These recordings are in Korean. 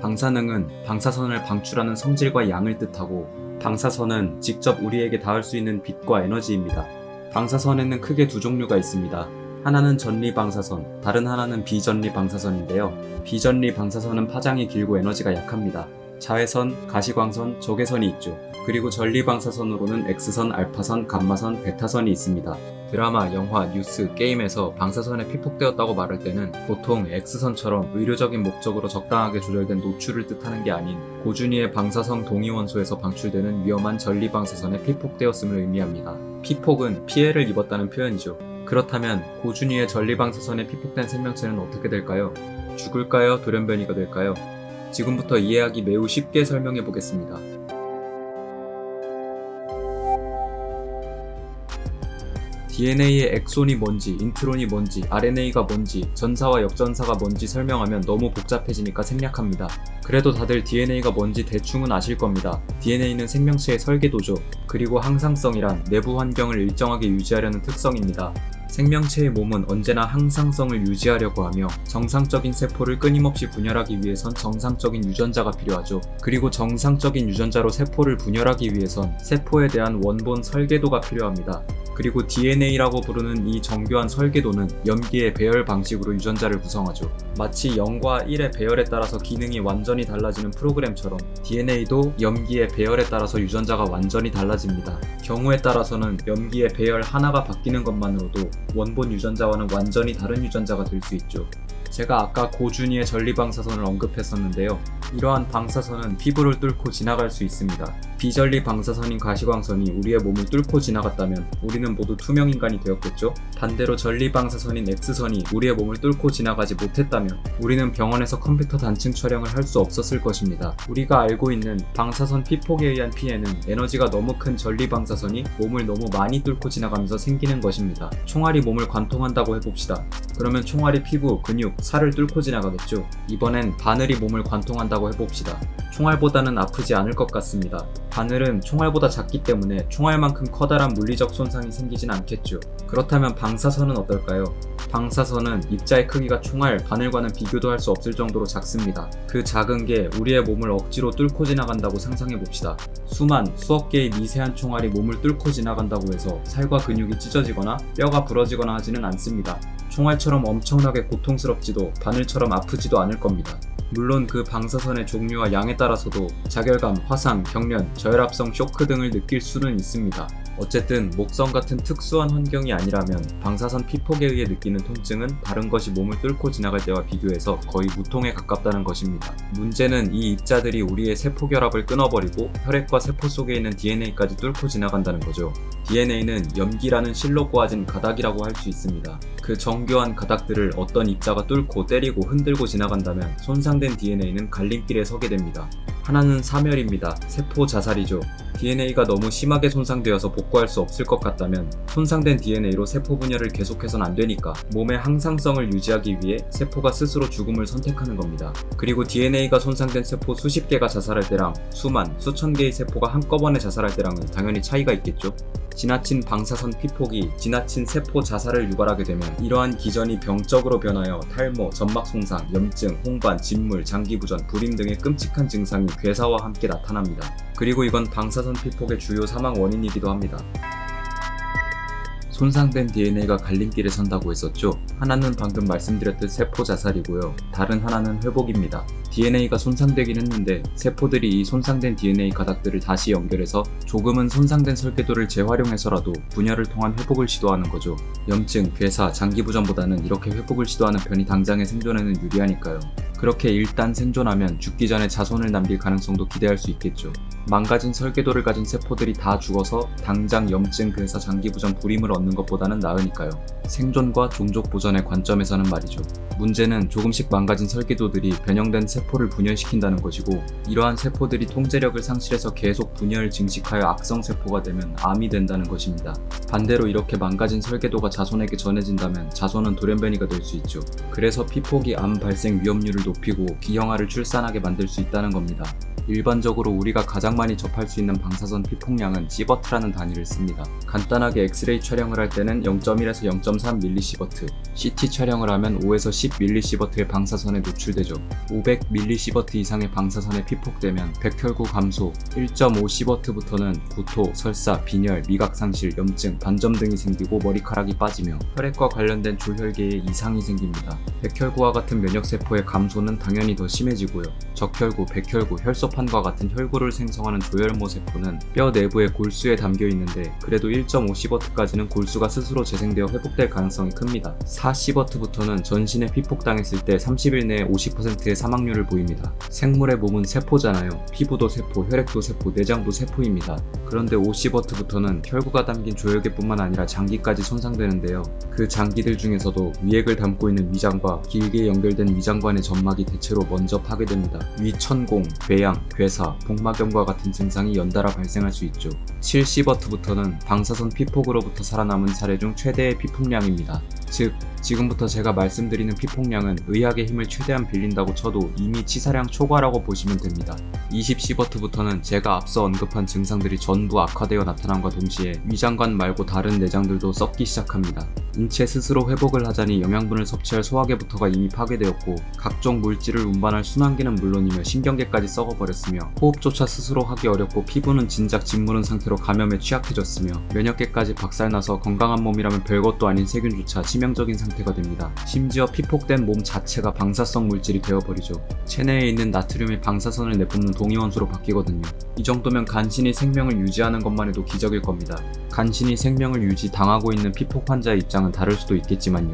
방사능은 방사선을 방출하는 성질과 양을 뜻하고, 방사선은 직접 우리에게 닿을 수 있는 빛과 에너지입니다. 방사선에는 크게 두 종류가 있습니다. 하나는 전리 방사선, 다른 하나는 비전리 방사선인데요. 비전리 방사선은 파장이 길고 에너지가 약합니다. 자외선, 가시광선, 적외선이 있죠. 그리고 전리 방사선으로는 X선, 알파선, 감마선, 베타선이 있습니다. 드라마, 영화, 뉴스, 게임에서 방사선에 피폭되었다고 말할 때는 보통 X선처럼 의료적인 목적으로 적당하게 조절된 노출을 뜻하는 게 아닌 고준위의 방사성 동위원소에서 방출되는 위험한 전리 방사선에 피폭되었음을 의미합니다. 피폭은 피해를 입었다는 표현이죠. 그렇다면 고준위의 전리 방사선에 피폭된 생명체는 어떻게 될까요? 죽을까요? 돌연변이가 될까요? 지금부터 이해하기 매우 쉽게 설명해 보겠습니다. DNA의 엑손이 뭔지, 인트론이 뭔지, RNA가 뭔지, 전사와 역전사가 뭔지 설명하면 너무 복잡해지니까 생략합니다. 그래도 다들 DNA가 뭔지 대충은 아실 겁니다. DNA는 생명체의 설계도죠. 그리고 항상성이란 내부 환경을 일정하게 유지하려는 특성입니다. 생명체의 몸은 언제나 항상성을 유지하려고 하며 정상적인 세포를 끊임없이 분열하기 위해선 정상적인 유전자가 필요하죠. 그리고 정상적인 유전자로 세포를 분열하기 위해선 세포에 대한 원본 설계도가 필요합니다. 그리고 DNA라고 부르는 이 정교한 설계도는 염기의 배열 방식으로 유전자를 구성하죠. 마치 0과 1의 배열에 따라서 기능이 완전히 달라지는 프로그램처럼 DNA도 염기의 배열에 따라서 유전자가 완전히 달라집니다. 경우에 따라서는 염기의 배열 하나가 바뀌는 것만으로도 원본 유전자와는 완전히 다른 유전자가 될 수 있죠. 제가 아까 고준위의 전리방사선을 언급했었는데요. 이러한 방사선은 피부를 뚫고 지나갈 수 있습니다. 비전리 방사선인 가시광선이 우리의 몸을 뚫고 지나갔다면 우리는 모두 투명인간이 되었겠죠? 반대로 전리방사선인 X선이 우리의 몸을 뚫고 지나가지 못했다면 우리는 병원에서 컴퓨터 단층 촬영을 할 수 없었을 것입니다. 우리가 알고 있는 방사선 피폭에 의한 피해는 에너지가 너무 큰 전리방사선이 몸을 너무 많이 뚫고 지나가면서 생기는 것입니다. 총알이 몸을 관통한다고 해봅시다. 그러면 총알이 피부, 근육, 살을 뚫고 지나가겠죠. 이번엔 바늘이 몸을 관통한다고 해봅시다. 총알보다는 아프지 않을 것 같습니다. 바늘은 총알보다 작기 때문에 총알만큼 커다란 물리적 손상이 생기진 않겠죠. 그렇다면 방사선은 어떨까요? 방사선은 입자의 크기가 총알, 바늘과는 비교도 할 수 없을 정도로 작습니다. 그 작은 게 우리의 몸을 억지로 뚫고 지나간다고 상상해봅시다. 수억 개의 미세한 총알이 몸을 뚫고 지나간다고 해서 살과 근육이 찢어지거나 뼈가 부러지거나 하지는 않습니다. 총알처럼 엄청나게 고통스럽지도 바늘처럼 아프지도 않을 겁니다. 물론 그 방사선의 종류와 양에 따라서도 자결감, 화상, 경련, 저혈압성 쇼크 등을 느낄 수는 있습니다. 어쨌든 목성 같은 특수한 환경이 아니라면 방사선 피폭에 의해 느끼는 통증은 다른 것이 몸을 뚫고 지나갈 때와 비교해서 거의 무통에 가깝다는 것입니다. 문제는 이 입자들이 우리의 세포 결합을 끊어버리고 혈액과 세포 속에 있는 DNA까지 뚫고 지나간다는 거죠. DNA는 염기라는 실로 꼬아진 가닥이라고 할 수 있습니다. 그 정교한 가닥들을 어떤 입자가 뚫고 때리고 흔들고 지나간다면 손상된 DNA는 갈림길에 서게 됩니다. 하나는 사멸입니다. 세포 자살이죠. DNA가 너무 심하게 손상되어서 복구할 수 없을 것 같다면 손상된 DNA로 세포 분열을 계속해선 안 되니까 몸의 항상성을 유지하기 위해 세포가 스스로 죽음을 선택하는 겁니다. 그리고 DNA가 손상된 세포 수십 개가 자살할 때랑 수만, 수천 개의 세포가 한꺼번에 자살할 때랑은 당연히 차이가 있겠죠. 지나친 방사선 피폭이 지나친 세포 자살을 유발하게 되면 이러한 기전이 병적으로 변하여 탈모, 점막 손상, 염증, 홍반, 진물, 장기부전, 불임 등의 끔찍한 증상이 괴사와 함께 나타납니다. 그리고 이건 방사선 피폭의 주요 사망 원인이기도 합니다. 손상된 DNA가 갈림길에 선다고 했었죠. 하나는 방금 말씀드렸듯 세포 자살이고요. 다른 하나는 회복입니다. DNA가 손상되긴 했는데 세포들이 이 손상된 DNA 가닥들을 다시 연결해서 조금은 손상된 설계도를 재활용해서라도 분열을 통한 회복을 시도하는 거죠. 염증, 괴사, 장기부전보다는 이렇게 회복을 시도하는 편이 당장의 생존에는 유리하니까요. 그렇게 일단 생존하면 죽기 전에 자손을 남길 가능성도 기대할 수 있겠죠. 망가진 설계도를 가진 세포들이 다 죽어서 당장 염증, 괴사, 장기부전, 불임을 얻는 것보다는 나으니까요. 생존과 종족 보전의 관점에서는 말이죠. 문제는 조금씩 망가진 설계도들이 변형된 세포를 분열시킨다는 것이고, 이러한 세포들이 통제력을 상실해서 계속 분열을 증식하여 악성세포가 되면 암이 된다는 것입니다. 반대로 이렇게 망가진 설계도가 자손에게 전해진다면 자손은 돌연변이가 될 수 있죠. 그래서 피폭이 암 발생 위험률을 높이고 기형아를 출산하게 만들 수 있다는 겁니다. 일반적으로 우리가 가장 가장 많이 접할 수 있는 방사선 피폭량은 시버트라는 단위를 씁니다. 간단하게 엑스레이 촬영을 할 때는 0.1에서 0.3mSv, CT 촬영을 하면 5에서 10mSv의 방사선에 노출되죠. 500mSv 이상의 방사선에 피폭되면 백혈구 감소, 1.5Cv부터는 구토, 설사, 빈혈, 미각 상실, 염증, 반점 등이 생기고 머리카락이 빠지며 혈액과 관련된 조혈계에 이상이 생깁니다. 백혈구와 같은 면역세포의 감소는 당연히 더 심해지고요. 적혈구, 백혈구, 혈소판과 같은 혈구를 생성하는 조혈모 세포는 뼈 내부의 골수에 담겨 있는데 그래도 1.5Cv까지는 골수가 스스로 재생되어 회복될 가능성이 큽니다. 4Cv부터는 전신에 피폭당했을 때 30일 내에 50%의 사망률을 보입니다. 생물의 몸은 세포잖아요. 피부도 세포, 혈액도 세포, 내장도 세포입니다. 그런데 5Cv부터는 혈구가 담긴 조혈계뿐만 아니라 장기까지 손상되는데요. 그 장기들 중에서도 위액을 담고 있는 위장과 길게 연결된 위장관의 점막이 대체로 먼저 파괴됩니다. 위천공, 궤양, 괴사, 복막염과 같은 증상이 연달아 발생할 수 있죠. 7Cv부터는 방사선 피폭으로부터 살아남은 사례 중 최대의 피폭량입니다. 즉, 지금부터 제가 말씀드리는 피폭량은 의학의 힘을 최대한 빌린다고 쳐도 이미 치사량 초과라고 보시면 됩니다. 20Cv부터는 제가 앞서 언급한 증상들이 전부 악화되어 나타남과 동시에 위장관 말고 다른 내장들도 썩기 시작합니다. 인체 스스로 회복을 하자니 영양분을 섭취할 소화계부터가 이미 파괴되었고 각종 물질을 운반할 순환계는 물론이며 신경계까지 썩어버렸으며 호흡조차 스스로 하기 어렵고 피부는 진작 짓무른 상태로 감염에 취약해졌으며 면역계까지 박살나서 건강한 몸이라면 별것도 아닌 세균조차 치명적인 상태가 됩니다. 심지어 피폭된 몸 자체가 방사성 물질이 되어버리죠. 체내에 있는 나트륨이 방사선을 내뿜는 동위원소로 바뀌거든요. 이 정도면 간신히 생명을 유지하는 것만 해도 기적일 겁니다. 간신히 생명을 유지당하고 있는 피폭 환자의 입장은 다를 수도 있겠지만요.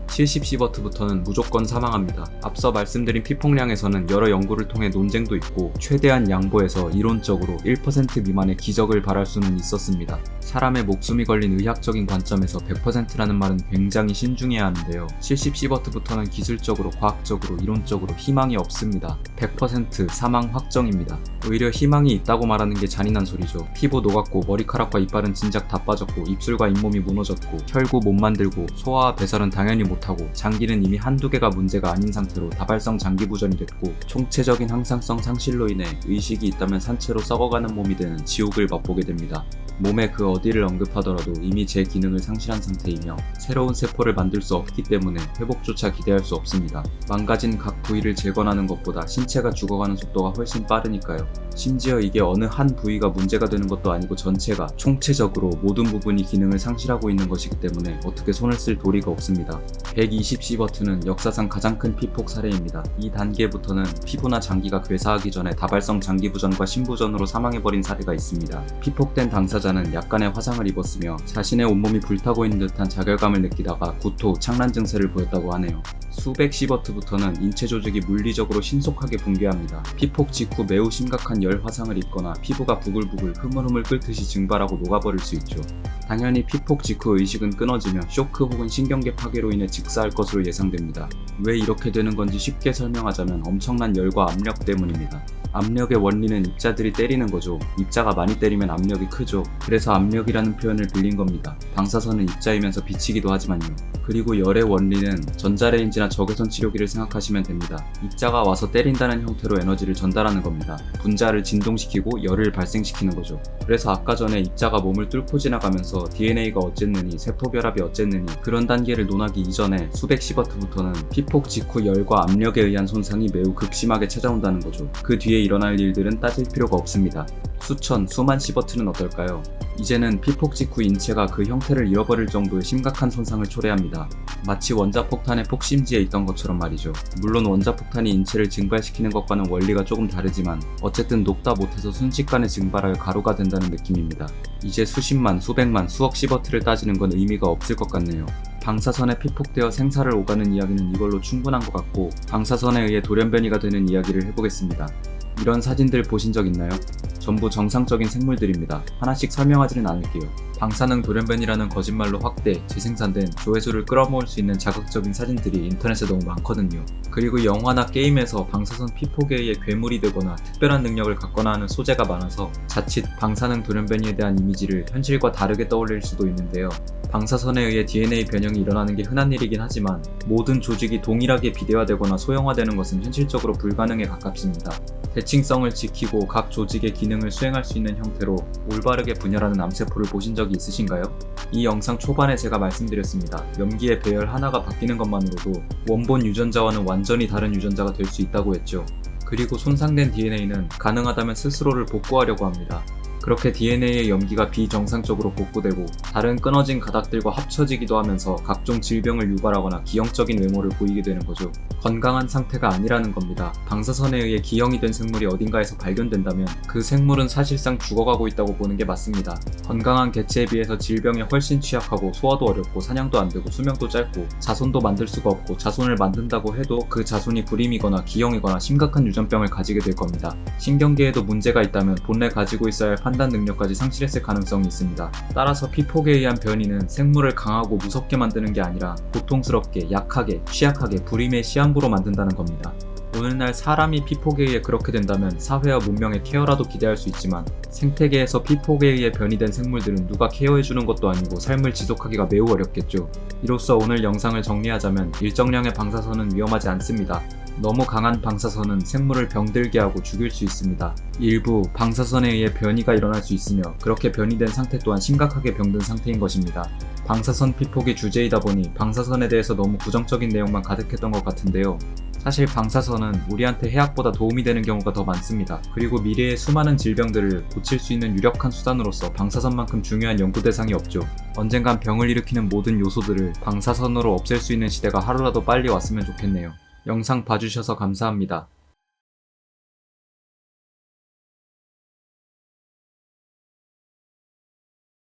70Cv부터는 무조건 사망합니다. 앞서 말씀드린 피폭량에서는 여러 연구를 통해 논쟁도 있고 최대한 양보해서 이론적으로 1% 미만의 기적을 바랄 수는 있었습니다. 사람의 목숨이 걸린 의학적인 관점에서 100%라는 말은 굉장히 신중해야 하는데요. 70Cv부터는 기술적으로, 과학적으로, 이론적으로 희망이 없습니다. 100% 사망 확정입니다. 오히려 희망이 있다고 말하는 게 잔인한 소리죠. 피부 녹았고 머리카락과 이빨은 진작 다 빠졌고 입술과 잇몸이 무너졌고 혈구 못 만들고 소화와 배설은 당연히 못하고 장기는 이미 한두 개가 문제가 아닌 상태로 다발성 장기 부전이 됐고 총체적인 항상성 상실로 인해 의식이 있다면 산채로 썩어가는 몸이 되는 지옥을 맛보게 됩니다. 몸의 그 어디를 언급하더라도 이미 제 기능을 상실한 상태이며 새로운 세포를 만들 수 없기 때문에 회복조차 기대할 수 없습니다. 망가진 각 부위를 재건하는 것보다 신체가 죽어가는 속도가 훨씬 빠르니까요. 심지어 이게 어느 한 부위가 문제가 되는 것도 아니고 전체가 총체적으로 모든 부분이 기능을 상실하고 있는 것이기 때문에 어떻게 손을 쓸 도리가 없습니다. 120Cv는 역사상 가장 큰 피폭 사례입니다. 이 단계부터는 피부나 장기가 괴사하기 전에 다발성 장기 부전과 심부전으로 사망해버린 사례가 있습니다. 피폭된 당사자는 약간의 화상을 입었으며 자신의 온몸이 불타고 있는 듯한 자결감을 느끼다가 구토, 창란 증세를 보였다고 하네요. 수백 Cv부터는 인체 조직이 물리적으로 신속하게 붕괴합니다. 피폭 직후 매우 심각한 열 화상을 입거나 피부가 부글부글 흐물흐물 끓듯이 증발하고 녹아버릴 수 있죠. 당연히 피폭 직후 의식은 끊어지며 쇼크 혹은 신경계 파괴로 인해 즉사할 것으로 예상됩니다. 왜 이렇게 되는 건지 쉽게 설명하자면 엄청난 열과 압력 때문입니다. 압력의 원리는 입자들이 때리는 거죠. 입자가 많이 때리면 압력이 크죠. 그래서 압력이라는 표현을 빌린 겁니다. 방사선은 입자이면서 비치기도 하지만요. 그리고 열의 원리는 전자레인지나 적외선 치료기를 생각하시면 됩니다. 입자가 와서 때린다는 형태로 에너지를 전달하는 겁니다. 분자를 진동시키고 열을 발생시키는 거죠. 그래서 아까 전에 입자가 몸을 뚫고 지나가면서 DNA가 어쨌느니 세포결합이 어쨌느니 그런 단계를 논하기 이전에 수백 Cv부터는 피폭 직후 열과 압력에 의한 손상이 매우 극심하게 찾아온다는 거죠. 그 뒤에 일어날 일들은 따질 필요가 없습니다. 수천, 수만 Cv는 어떨까요? 이제는 피폭 직후 인체가 그 형태를 잃어버릴 정도의 심각한 손상을 초래합니다. 마치 원자폭탄의 폭심지에 있던 것처럼 말이죠. 물론 원자폭탄이 인체를 증발시키는 것과는 원리가 조금 다르지만 어쨌든 녹다 못해서 순식간에 증발하여 가루가 된다는 느낌입니다. 이제 수십만, 수백만, 수억 Cv를 따지는 건 의미가 없을 것 같네요. 방사선에 피폭되어 생사를 오가는 이야기는 이걸로 충분한 것 같고 방사선에 의해 돌연변이가 되는 이야기를 해보겠습니다. 이런 사진들 보신 적 있나요? 전부 정상적인 생물들입니다. 하나씩 설명하지는 않을게요. 방사능 돌연변이라는 거짓말로 확대, 재생산된 조회수를 끌어모을 수 있는 자극적인 사진들이 인터넷에 너무 많거든요. 그리고 영화나 게임에서 방사선 피폭에 의해 괴물이 되거나 특별한 능력을 갖거나 하는 소재가 많아서 자칫 방사능 돌연변이에 대한 이미지를 현실과 다르게 떠올릴 수도 있는데요. 방사선에 의해 DNA 변형이 일어나는 게 흔한 일이긴 하지만 모든 조직이 동일하게 비대화되거나 소형화되는 것은 현실적으로 불가능에 가깝습니다. 대칭성을 지키고 각 조직의 기능을 수행할 수 있는 형태로 올바르게 분열하는 암세포를 보신 적이 있으신가요? 이 영상 초반에 제가 말씀드렸습니다. 염기의 배열 하나가 바뀌는 것만으로도 원본 유전자와는 완전히 다른 유전자가 될 수 있다고 했죠. 그리고 손상된 DNA는 가능하다면 스스로를 복구하려고 합니다. 그렇게 DNA의 염기가 비정상적으로 복구되고 다른 끊어진 가닥들과 합쳐지기도 하면서 각종 질병을 유발하거나 기형적인 외모를 보이게 되는 거죠. 건강한 상태가 아니라는 겁니다. 방사선에 의해 기형이 된 생물이 어딘가에서 발견된다면 그 생물은 사실상 죽어가고 있다고 보는 게 맞습니다. 건강한 개체에 비해서 질병에 훨씬 취약하고 소화도 어렵고 사냥도 안 되고 수명도 짧고 자손도 만들 수가 없고 자손을 만든다고 해도 그 자손이 불임이거나 기형이거나 심각한 유전병을 가지게 될 겁니다. 신경계에도 문제가 있다면 본래 가지고 있어야 할 판단 능력까지 상실했을 가능성이 있습니다. 따라서 피폭에 의한 변이는 생물을 강하고 무섭게 만드는 게 아니라 고통스럽게, 약하게, 취약하게 불임의 시한부로 만든다는 겁니다. 오늘날 사람이 피폭에 의해 그렇게 된다면 사회와 문명의 케어라도 기대할 수 있지만 생태계에서 피폭에 의해 변이된 생물들은 누가 케어해주는 것도 아니고 삶을 지속하기가 매우 어렵겠죠. 이로써 오늘 영상을 정리하자면 일정량의 방사선은 위험하지 않습니다. 너무 강한 방사선은 생물을 병들게 하고 죽일 수 있습니다. 일부 방사선에 의해 변이가 일어날 수 있으며 그렇게 변이된 상태 또한 심각하게 병든 상태인 것입니다. 방사선 피폭이 주제이다 보니 방사선에 대해서 너무 부정적인 내용만 가득했던 것 같은데요. 사실 방사선은 우리한테 해악보다 도움이 되는 경우가 더 많습니다. 그리고 미래의 수많은 질병들을 고칠 수 있는 유력한 수단으로서 방사선만큼 중요한 연구 대상이 없죠. 언젠간 병을 일으키는 모든 요소들을 방사선으로 없앨 수 있는 시대가 하루라도 빨리 왔으면 좋겠네요. 영상 봐주셔서 감사합니다.